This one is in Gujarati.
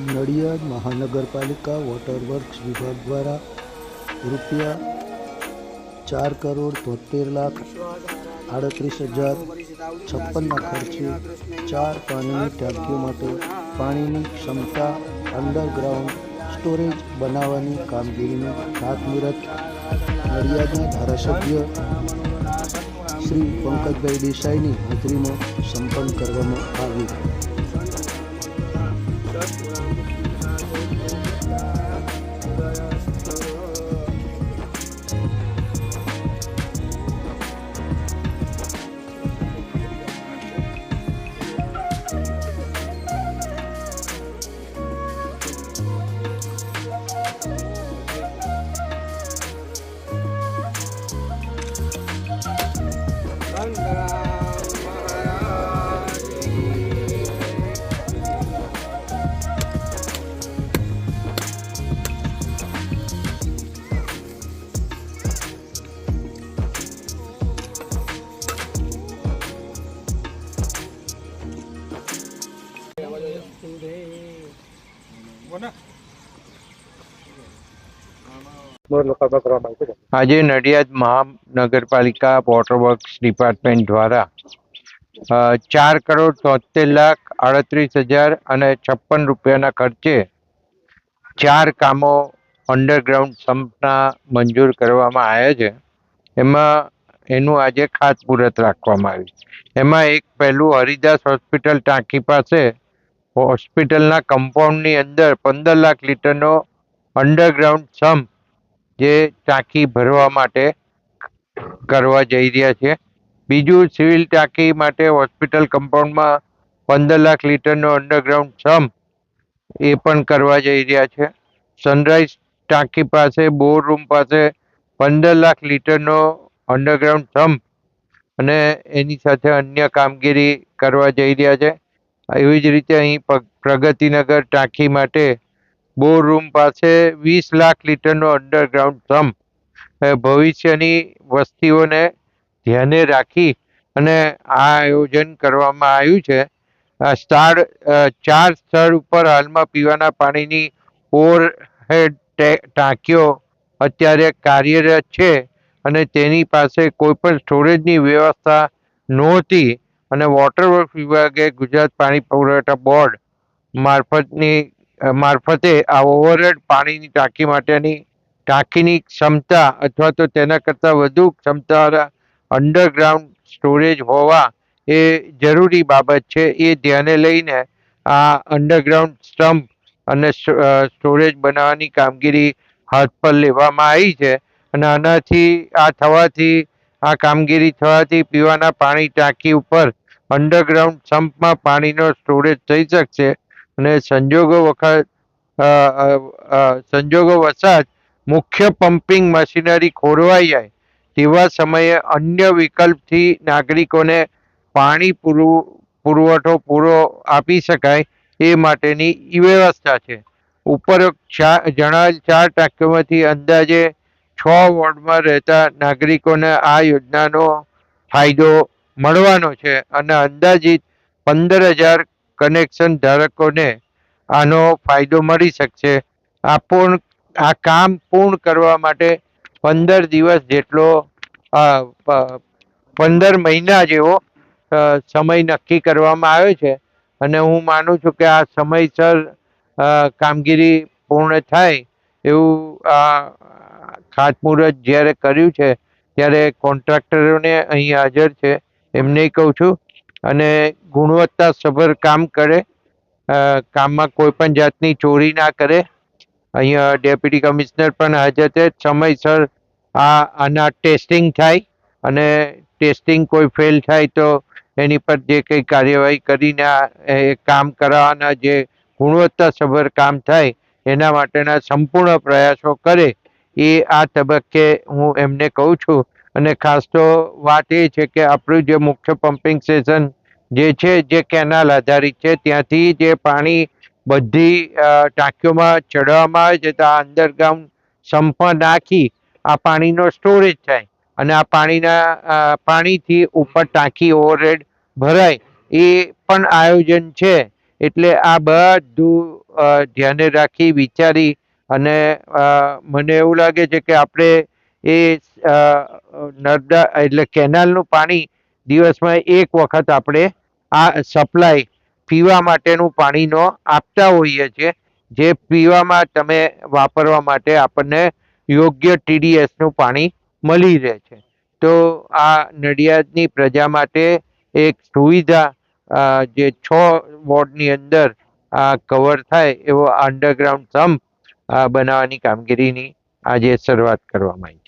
નડિયાદ મહાનગરપાલિકા વોટર વર્ક્સ વિભાગ દ્વારા રૂપિયા 4,73,38,056 ખર્ચે 4 પાણીની ટાંકીઓ માટે પાણીની ક્ષમતા અંડરગ્રાઉન્ડ સ્ટોરેજ બનાવવાની કામગીરીનું ખાતમુહૂર્ત નડિયાદના ધારાસભ્ય શ્રી પંકજભાઈ દેસાઈની હાજરીમાં સંપન્ન કરવામાં આવ્યું. આજે નડિયાદ મહાનગરપાલિકા વોટર વર્ક્સ ડિપાર્ટમેન્ટ દ્વારા 4,73,38,056 રૂપિયાના ખર્ચે 4 કામો અંડરગ્રાઉન્ડ સમ્પના મંજૂર કરવામાં આવ્યા છે. એનું આજે ખાતમુહૂર્ત રાખવામાં આવ્યું. એમાં એક પહેલું હરિદાસ હોસ્પિટલ ટાંકી પાસે હોસ્પિટલના કમ્પાઉન્ડની અંદર 15 લાખ લીટરનો અંડરગ્રાઉન્ડ સમ્પ જે ટાંકી ભરવા માટે કરવા જઈ રહ્યા છે. બીજું સિવિલ ટાંકી માટે હોસ્પિટલ કમ્પાઉન્ડમાં 15 લાખ લીટરનો અંડરગ્રાઉન્ડ સમ્પ એ પણ કરવા જઈ રહ્યા છે. સનરાઈઝ ટાંકી પાસે બોર રૂમ પાસે 15 લાખ લીટરનો અંડરગ્રાઉન્ડ સમ્પ અને એની સાથે અન્ય કામગીરી કરવા જઈ રહ્યા છે. એવી જ રીતે અહીં પ્રગતિનગર ટાંકી માટે બોર રૂમ પાસે 20 લાખ લીટરનો અંડરગ્રાઉન્ડ સમ્પ ભવિષ્યની વસ્તીઓને ધ્યાને રાખી અને આ આયોજન કરવામાં આવ્યું છે. 4 સ્થળ ઉપર હાલમાં પીવાના પાણીની ઓવરહેડ ટાંકીઓ અત્યારે કાર્યરત છે અને તેની પાસે કોઈ પણ સ્ટોરેજની વ્યવસ્થા નહોતી અને વોટર વર્ક્સ વિભાગે ગુજરાત પાણી પુરવઠા બોર્ડ મારફતે આ ઓવરહેડ પાણીની ટાંકી માટેની ટાંકીની ક્ષમતા અથવા તો તેના કરતાં વધુ ક્ષમતાવાળા અંડરગ્રાઉન્ડ સ્ટોરેજ હોવા એ જરૂરી બાબત છે. એ ધ્યાને લઈને આ અંડરગ્રાઉન્ડ સ્ટમ્પ અને સ્ટોરેજ બનાવવાની કામગીરી હાથ પર લેવામાં આવી છે અને આ કામગીરી થવાથી પીવાના પાણી ટાંકી ઉપર અંડરગ્રાઉન્ડ સમ્પમાં પાણીનો સ્ટોરેજ થઈ શકશે અને સંજોગો વસાત મુખ્ય પમ્પિંગ મશીનરી ખોરવાઈ જાય તેવા સમયે અન્ય વિકલ્પથી નાગરિકોને પાણી પુરવઠો પૂરો આપી શકાય એ માટેની વ્યવસ્થા છે. ઉપરોક્ત જણાવેલ 4 ટાંકીઓમાંથી અંદાજે 6 વોર્ડમાં રહેતા નાગરિકોને આ યોજનાનો ફાયદો મળવાનો છે અને અંદાજિત 15,000 કનેક્શન ધારકોને આનો ફાયદો મળી શકશે. આ કામ પૂર્ણ કરવા માટે 15 દિવસ જેટલો 15 મહિના જેવો સમય નક્કી કરવામાં આવ્યો છે અને હું માનું છું કે આ સમયસર કામગીરી પૂર્ણ થાય એવું ખાતમુહૂર્ત જ્યારે કર્યું છે ત્યારે કોન્ટ્રાક્ટરોને અહીં હાજર છે એમને કહું છું અને ગુણવત્તાસભર કામ કરે, કામમાં કોઈ પણ જાતની ચોરી ના કરે. અહીંયા ડેપ્યુટી કમિશનર પણ હાજર છે. સમયસર આના ટેસ્ટિંગ થાય અને ટેસ્ટિંગ કોઈ ફેલ થાય તો એની પર જે કંઈ કાર્યવાહી કરીને કામ કરાવવાના જે ગુણવત્તાસભર કામ થાય એના માટેના સંપૂર્ણ પ્રયાસો કરે એ આ તબક્કે હું એમને કહું છું. અને ખાસ તો વાત એ છે કે આપણું જે મુખ્ય પમ્પિંગ સ્ટેશન જે છે જે કેનાલ આધારિત છે ત્યાંથી જે પાણી બધી ટાંકીઓમાં ચડાવવામાં આવે છે તો આ અંડરગ્રાઉન્ડ સમ્પમાં નાખી આ પાણીનો સ્ટોરેજ થાય અને આ પાણીથી ઉપર ટાંકી ઓવરહેડ ભરાય એ પણ આયોજન છે. એટલે આ બધું ધ્યાને રાખી વિચારી અને મને એવું લાગે છે કે આપણે એ નર્મદા એટલે કેનાલનું પાણી દિવસમાં એક વખત આપણે આ સપ્લાય પીવા માટેનું પાણીનો આપતા હોઈએ છીએ, જે પીવામાં તમે વાપરવા માટે આપણને યોગ્ય TDSનું પાણી મળી રહે છે. તો આ નડિયાદની પ્રજા માટે એક સુવિધા જે 6 વોર્ડની અંદર કવર થાય એવો અંડરગ્રાઉન્ડ સમ્પ બનાવવાની કામગીરીની આજે શરૂઆત કરવામાં આવી.